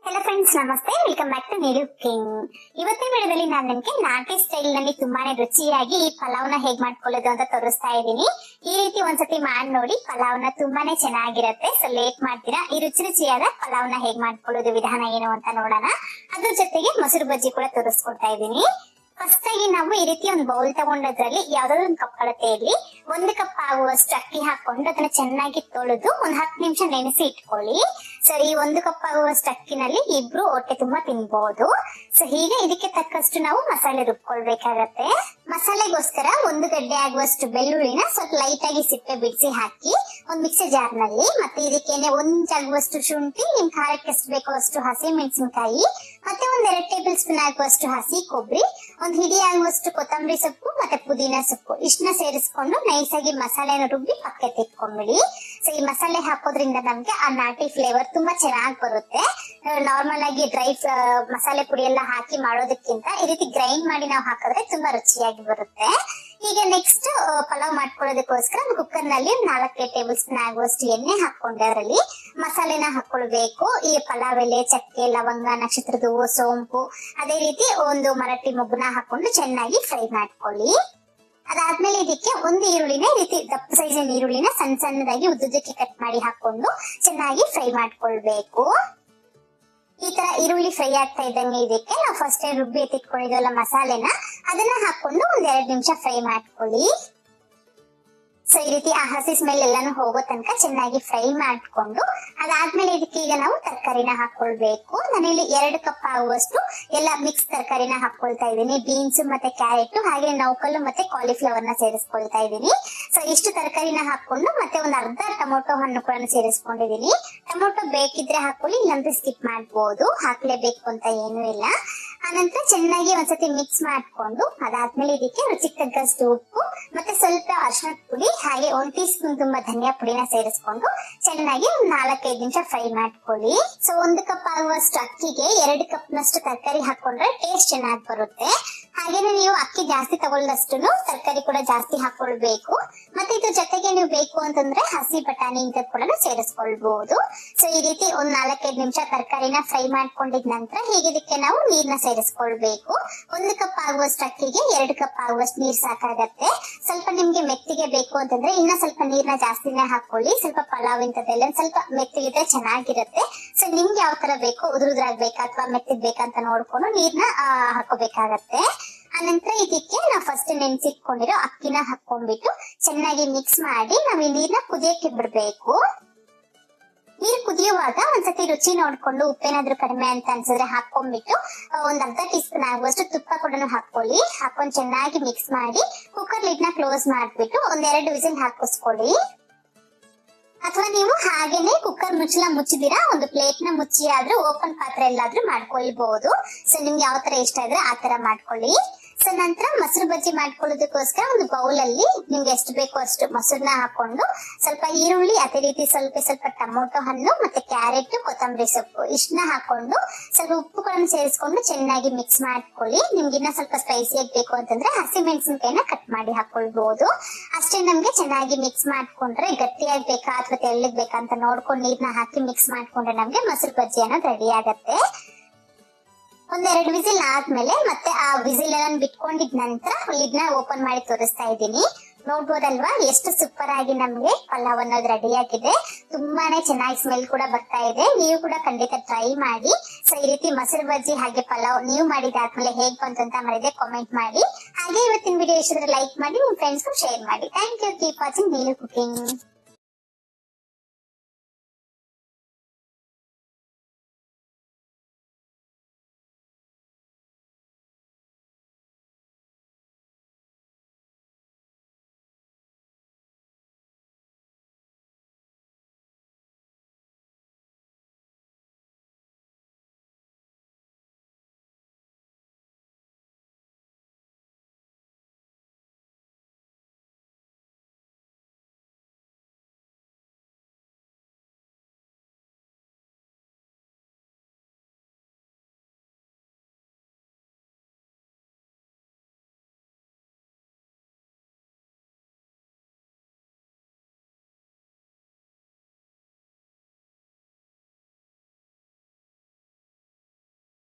Hello friends, ನಮಸ್ತೆ. Welcome back to ನೀರು cooking. ಇವತ್ತಿನ ವಿಡಿಯೋದಲ್ಲಿ ನಾನು ನಿಮಗೆ ನಾಟಿ ಸ್ಟೈಲ್ ನಲ್ಲಿ ತುಂಬಾನೇ ರುಚಿಯಾಗಿ ಈ ಪಲಾವ್ನ ಹೇಗ್ ಮಾಡ್ಕೊಳ್ಳೋದು ಅಂತ ತೋರಿಸ್ತಾ ಇದ್ದೀನಿ. ಈ ರೀತಿ ಒಂದ್ಸತಿ ಮಾಡಿ ನೋಡಿ, ಪಲಾವ್ನ ತುಂಬಾನೇ ಚೆನ್ನಾಗಿರುತ್ತೆ. ಸೊ ಲೇಟ್ ಮಾಡ್ತೀರಾ, ಈ ರುಚಿಯಾದ ಪಲಾವ್ನ ಹೇಗ್ ಮಾಡ್ಕೊಳ್ಳೋದು ವಿಧಾನ ಏನು ಅಂತ ನೋಡೋಣ. ಅದ್ರ ಜೊತೆಗೆ ಮೊಸರು ಬಜ್ಜಿ ಕೂಡ ತೋರಿಸ್ಕೊಡ್ತಾ ಇದ್ದೀನಿ. ಫಸ್ಟ್ ಆಗಿ ನಾವು ಈ ರೀತಿ ಒಂದು ಬೌಲ್ ತಗೊಂಡದ್ರಲ್ಲಿ ಯಾವ್ದಾದ್ರು ಒಂದು ಕಪ್ ಅಳತೆಯಲ್ಲಿ 1 ಕಪ್ ಆಗುವಷ್ಟು ಅಕ್ಕಿ ಹಾಕೊಂಡು ಅದನ್ನ ಚೆನ್ನಾಗಿ ತೊಳೆದು ಒಂದ್ 10 ನಿಮಿಷ ನೆನೆಸಿ ಇಟ್ಕೊಳ್ಳಿ. ಸರಿ, 1 ಕಪ್ ಆಗುವಷ್ಟು ಅಕ್ಕಿನಲ್ಲಿ ಇಬ್ರು ಹೊಟ್ಟೆ ತುಂಬಾ ತಿನ್ಬಹುದು. ಸೊ ಹೀಗೆ ಇದಕ್ಕೆ ತಕ್ಕಷ್ಟು ನಾವು ಮಸಾಲೆ ರುಬ್ಕೊಳ್ಬೇಕಾಗತ್ತೆ. ಮಸಾಲೆಗೋಸ್ಕರ 1 ಗಡ್ಡೆ ಆಗುವಷ್ಟು ಬೆಳ್ಳುಳ್ಳಿನ ಸ್ವಲ್ಪ ಲೈಟ್ ಆಗಿ ಸಿಪ್ಪೆ ಬಿಡಿಸಿ ಹಾಕಿ ಒಂದ್ ಮಿಕ್ಸಿ ಜಾರ್ ನಲ್ಲಿ, ಮತ್ತೆ ಇದಕ್ಕೇನೆ 1 ಇಂಚ್ ಆಗುವಷ್ಟು ಶುಂಠಿ, ನಿಮ್ ಖಾರಕ್ಕೆ ಎಷ್ಟು ಬೇಕೋ ಅಷ್ಟು ಹಸಿ ಮೆಣಸಿನಕಾಯಿ, ಮತ್ತೆ 2 ಟೇಬಲ್ ಸ್ಪೂನ್ ಆಗುವಷ್ಟು ಹಸಿ ಕೊಬ್ಬರಿ, 1 ಹಿಡಿ ಆಗುವಷ್ಟು ಕೊತ್ತಂಬರಿ ಸೊಪ್ಪು ಮತ್ತೆ ಪುದೀನ ಸೊಪ್ಪು ಇಷ್ಟನ್ನ ಸೇರಿಸ್ಕೊಂಡು ನೈಸ್ ಆಗಿ ಮಸಾಲೆನ ರುಬ್ಬಿ ಪಕ್ಕಕ್ಕೆ ಇಟ್ಕೊಂಡ್ಬಿಡಿ. ಸೊ ಈ ಮಸಾಲೆ ಹಾಕೋದ್ರಿಂದ ನಮ್ಗೆ ಆ ನಾಟಿ ಫ್ಲೇವರ್ ತುಂಬಾ ಚೆನ್ನಾಗಿ ಬರುತ್ತೆ. ನಾರ್ಮಲ್ ಆಗಿ ಡ್ರೈ ಮಸಾಲೆ ಪುಡಿ ಎಲ್ಲ ಹಾಕಿ ಮಾಡೋದಕ್ಕಿಂತ ಈ ರೀತಿ ಗ್ರೈಂಡ್ ಮಾಡಿ ನಾವು ಹಾಕಿದ್ರೆ ತುಂಬಾ ರುಚಿಯಾಗಿ ಬರುತ್ತೆ. ಈಗ ನೆಕ್ಸ್ಟ್ ಪಲಾವ್ ಮಾಡ್ಕೊಳ್ಳೋದಕ್ಕೋಸ್ಕರ ಕುಕ್ಕರ್ ನಲ್ಲಿ 4 ಟೇಬಲ್ ಸ್ಪೂನ್ ಆಗುವಷ್ಟು ಎಣ್ಣೆ ಹಾಕೊಂಡೆ ಅದರಲ್ಲಿ ಮಸಾಲೆನ ಹಾಕೊಳ್ಬೇಕು. ಈ ಪಲಾವ್ ಎಲೆ, ಚಕ್ಕೆ, ಲವಂಗ, ನಕ್ಷತ್ರದ ಹೂವು, ಸೋಂಪು, ಅದೇ ರೀತಿ ಒಂದು ಮರಾಠಿ ಮೊಗ್ಗುನ ಹಾಕೊಂಡು ಚೆನ್ನಾಗಿ ಫ್ರೈ ಮಾಡ್ಕೊಳ್ಳಿ. ಅದಾದ್ಮೇಲೆ ಇದಕ್ಕೆ 1 ಈರುಳ್ಳಿನ ಈ ರೀತಿ ದಪ್ಪ ಸೈಜಿನ ಈರುಳ್ಳಿನ ಸಣ್ಣ ಸಣ್ಣದಾಗಿ ಉದ್ದುದ್ದಕ್ಕೆ ಕಟ್ ಮಾಡಿ ಹಾಕೊಂಡು ಚೆನ್ನಾಗಿ ಫ್ರೈ ಮಾಡ್ಕೊಳ್ಬೇಕು. ಈ ತರ ಈರುಳ್ಳಿ ಫ್ರೈ ಆಗ್ತಾ ಇದ್ದಂಗೆ ಇದಕ್ಕೆ ನಾವು ಫಸ್ಟ್ ರುಬ್ಬಿ ಎತ್ತಿಟ್ಕೊಂಡಿದ್ವಲ್ಲ ಮಸಾಲೆನ, ಅದನ್ನ ಹಾಕೊಂಡು 1-2 ನಿಮಿಷ ಫ್ರೈ ಮಾಡ್ಕೊಳ್ಳಿ. ಸೊ ಈ ರೀತಿ ಆ ಹಸಿ ಸ್ಮೆಲ್ ಎಲ್ಲಾನು ಹೋಗೋ ತನಕ ಚೆನ್ನಾಗಿ ಫ್ರೈ ಮಾಡ್ಕೊಂಡು ಅದಾದ್ಮೇಲೆ ಇದಕ್ಕೆ ಈಗ ನಾವು ತರಕಾರಿನ ಹಾಕೊಳ್ಬೇಕು. ನಾನಿಲ್ಲಿ 2 ಕಪ್ ಆಗುವಷ್ಟು ಎಲ್ಲ ಮಿಕ್ಸ್ ತರಕಾರಿನ ಹಾಕೊಳ್ತಾ ಇದ್ದೀನಿ. ಬೀನ್ಸ್ ಮತ್ತೆ ಕ್ಯಾರೆಟ್, ಹಾಗೆ ನೌಕಲ್ಲು ಮತ್ತೆ ಕಾಲಿಫ್ಲವರ್ ನ ಸೇರಿಸ್ಕೊಳ್ತಾ ಇದ್ದೀನಿ. ಸೊ ಇಷ್ಟು ತರಕಾರಿನ ಹಾಕೊಂಡು ಮತ್ತೆ ಒಂದು ಅರ್ಧ ಟೊಮೊಟೊ ಹಣ್ಣು ಕೂಡ ಸೇರಿಸ್ಕೊಂಡಿದೀನಿ. ಟೊಮೊಟೊ ಬೇಕಿದ್ರೆ ಹಾಕೊಳ್ಳಿ, ಇಲ್ಲಾಂದ್ರೆ ಸ್ಕಿಪ್ ಮಾಡ್ಬೋದು, ಹಾಕ್ಲೇಬೇಕು ಅಂತ ಏನು ಇಲ್ಲ. ಆನಂತರ ಚೆನ್ನಾಗಿ ಒಂದ್ಸತಿ ಮಿಕ್ಸ್ ಮಾಡ್ಕೊಂಡು ಅದಾದ್ಮೇಲೆ ಇದಕ್ಕೆ ರುಚಿಗೆ ತಕ್ಕಷ್ಟು ಉಪ್ಪು ಮತ್ತೆ ಸ್ವಲ್ಪ ಅರಿಶಿಣದ ಪುಡಿ, ಹಾಗೆ 1 ಟೀ ಸ್ಪೂನ್ ತುಂಬಾ ಧನಿಯಾ ಪುಡಿನ ಸೇರಿಸ್ಕೊಂಡು ಚೆನ್ನಾಗಿ 4-5 ನಿಮಿಷ ಫ್ರೈ ಮಾಡ್ಕೊಳ್ಳಿ. ಸೊ 1 ಕಪ್ ಆಗುವಷ್ಟು ಅಕ್ಕಿಗೆ 2 ಕಪ್ ನಷ್ಟು ತರಕಾರಿ ಹಾಕೊಂಡ್ರೆ ಟೇಸ್ಟ್ ಚೆನ್ನಾಗಿ ಬರುತ್ತೆ. ಹಾಗೇನೆ ನೀವು ಅಕ್ಕಿ ಜಾಸ್ತಿ ತಗೊಳ್ಳದಷ್ಟು ತರಕಾರಿ ಕೂಡ ಜಾಸ್ತಿ ಹಾಕೊಳ್ಬೇಕು. ಮತ್ತೆ ಇದ್ರ ಜೊತೆಗೆ ನೀವು ಬೇಕು ಅಂತಂದ್ರೆ ಹಸಿ ಬಟಾಣಿ ಇಂತ ಕೂಡ ಸೇರಿಸ್ಕೊಳ್ಬಹುದು. ಸೊ ಈ ರೀತಿ 4-5 ನಿಮಿಷ ತರಕಾರಿನ ಫ್ರೈ ಮಾಡ್ಕೊಂಡಿದ ನಂತರ ಹೀಗೆ ಇದಕ್ಕೆ ನಾವು ನೀರ್ನ ಸೇರಿಸ್ಕೊಳ್ಬೇಕು. 1 ಕಪ್ ಆಗುವಷ್ಟು ಅಕ್ಕಿಗೆ 2 ಕಪ್ ಆಗುವಷ್ಟು ನೀರ್ ಸಾಕಾಗತ್ತೆ. ಸ್ವಲ್ಪ ನಿಮ್ಗೆ ಮೆತ್ತಿಗೆ ಬೇಕು ಅಂತಂದ್ರೆ ಇನ್ನ ಸ್ವಲ್ಪ ನೀರ್ನ ಜಾಸ್ತಿನೇ ಹಾಕೊಳ್ಳಿ. ಸ್ವಲ್ಪ ಪಲಾವ್ ಇಂಥದ್ದೆಲ್ಲ ಸ್ವಲ್ಪ ಮೆತ್ತಿಗಿದ್ರೆ ಚೆನ್ನಾಗಿರುತ್ತೆ. ಸೊ ನಿಮ್ಗೆ ಯಾವ ತರ ಬೇಕು, ಉದುರುದ್ರಾಗ್ಬೇಕಾ ಅಥವಾ ಮೆತ್ತಿಗ್ ಬೇಕಂತ ನೋಡ್ಕೊಂಡು ನೀರ್ನ ಹಾಕೋಬೇಕಾಗತ್ತೆ. ಆನಂತರ ಇದಕ್ಕೆ ನಾವು ಫಸ್ಟ್ ನೆನ್ಸಿಟ್ಕೊಂಡಿರೋ ಅಕ್ಕಿನ ಹಾಕೊಂಡ್ಬಿಟ್ಟು ಚೆನ್ನಾಗಿ ಮಿಕ್ಸ್ ಮಾಡಿ ನಾವು ಈ ನೀರ್ನ ಕುದಿಯಕ್ಕೆ ಬಿಡ್ಬೇಕು. ನೀರು ಕುದಿಯುವಾಗ ಒಂದ್ಸತಿ ರುಚಿ ನೋಡ್ಕೊಂಡು ಉಪ್ಪೇನಾದ್ರೂ ಕಡಿಮೆ ಅಂತ ಅನ್ಸಿದ್ರೆ ಹಾಕೊಂಡ್ಬಿಟ್ಟು ಒಂದ್ ಅರ್ಧ ಟೀ ಸ್ಪೂನ್ ಆಗುವಷ್ಟು ತುಪ್ಪ ಕೂಡ ಹಾಕೊಳ್ಳಿ. ಹಾಕೊಂಡ್ ಚೆನ್ನಾಗಿ ಮಿಕ್ಸ್ ಮಾಡಿ ಕುಕ್ಕರ್ ಲಿಡ್ ನ ಕ್ಲೋಸ್ ಮಾಡ್ಬಿಟ್ಟು 1-2 ವಿಸಿಲ್ ಹಾಕಿಸ್ಕೊಳ್ಳಿ. ಅಥವಾ ನೀವು ಹಾಗೇನೆ ಕುಕ್ಕರ್ ಮುಚ್ಚಲ ಮುಚ್ಚಿದಿರಾ ಒಂದು ಪ್ಲೇಟ್ ನ ಮುಚ್ಚಿ ಆದ್ರೂ ಓಪನ್ ಪಾತ್ರೆ ಎಲ್ಲಾದ್ರೂ ಮಾಡ್ಕೊಳ್ಬಹುದು. ಸೊ ನಿಮ್ಗೆ ಯಾವ ತರ ಇಷ್ಟ ಇದ್ರೆ ಆ ತರ ಮಾಡ್ಕೊಳ್ಳಿ. ಸೊ ನಂತರ ಮೊಸರು ಬಜ್ಜಿ ಮಾಡ್ಕೊಳ್ಳೋದಕ್ಕೋಸ್ಕರ ಒಂದು ಬೌಲ್ ಅಲ್ಲಿ ನಿಮ್ಗೆ ಎಷ್ಟು ಬೇಕೋ ಅಷ್ಟು ಮೊಸರನ್ನ ಹಾಕೊಂಡು ಸ್ವಲ್ಪ ಈರುಳ್ಳಿ, ಅದೇ ರೀತಿ ಸ್ವಲ್ಪ ಟೊಮೊಟೊ ಹಣ್ಣು ಮತ್ತೆ ಕ್ಯಾರೆಟ್, ಕೊತ್ತಂಬರಿ ಸೊಪ್ಪು ಇಷ್ಟನ್ನ ಹಾಕೊಂಡು ಸ್ವಲ್ಪ ಉಪ್ಪು ಕೂಡ ಸೇರಿಸ್ಕೊಂಡು ಚೆನ್ನಾಗಿ ಮಿಕ್ಸ್ ಮಾಡ್ಕೊಳ್ಳಿ. ನಿಮ್ಗೆ ಇನ್ನ ಸ್ವಲ್ಪ ಸ್ಪೈಸಿಯಾಗಿ ಬೇಕು ಅಂತಂದ್ರೆ ಹಸಿ ಮೆಣಸಿನಕಾಯಿನ ಕಟ್ ಮಾಡಿ ಹಾಕೊಳ್ಬಹುದು. ಅಷ್ಟೇ. ನಮ್ಗೆ ಚೆನ್ನಾಗಿ ಮಿಕ್ಸ್ ಮಾಡ್ಕೊಂಡ್ರೆ ಗಟ್ಟಿಯಾಗಿ ಬೇಕಾ ಅಥವಾ ತೆಳ್ಳಗ್ ಬೇಕಾ ಅಂತ ನೋಡ್ಕೊಂಡು ನೀರ್ನ ಹಾಕಿ ಮಿಕ್ಸ್ ಮಾಡ್ಕೊಂಡ್ರೆ ನಮ್ಗೆ ಮೊಸರು ಬಜ್ಜಿ ಅನ್ನೋದು ರೆಡಿ ಆಗತ್ತೆ. 1-2 ವಿಸಿಲ್ ಆದ್ಮೇಲೆ ಮತ್ತೆ ಆ ವಿಸಿಲ್ ಎಲ್ಲ ಬಿಟ್ಕೊಂಡಿದ್ ನಂತರ ಲಿಡ್ ನ ಓಪನ್ ಮಾಡಿ ತೋರಿಸ್ತಾ ಇದ್ದೀನಿ. ನೋಡ್ಬೋದಲ್ವಾ ಎಷ್ಟು ಸೂಪರ್ ಆಗಿ ನಮ್ಗೆ ಪಲಾವ್ ಅನ್ನೋದು ರೆಡಿ ಆಗಿದೆ. ತುಂಬಾನೇ ಚೆನ್ನಾಗಿ ಸ್ಮೆಲ್ ಕೂಡ ಬರ್ತಾ ಇದೆ. ನೀವು ಕೂಡ ಖಂಡಿತ ಟ್ರೈ ಮಾಡಿ. ಸೊ ಈ ರೀತಿ ಮೊಸರು ಬಜ್ಜಿ ಹಾಗೆ ಪಲಾವ್ ನೀವು ಮಾಡಿದಾದ್ಮೇಲೆ ಹೇಗ್ ಬಂತು ಅಂತ ಮರಿದೆ ಕಾಮೆಂಟ್ ಮಾಡಿ. ಹಾಗೆ ಇವತ್ತಿನ ವಿಡಿಯೋ ಇಷ್ಟ ಲೈಕ್ ಮಾಡಿ, ನಿಮ್ ಫ್ರೆಂಡ್ಸ್ ಶೇರ್ ಮಾಡಿ. Thank you. ಕೀಪ್ ವಾಚಿಂಗ್ ನೀರು ಕುಕಿಂಗ್.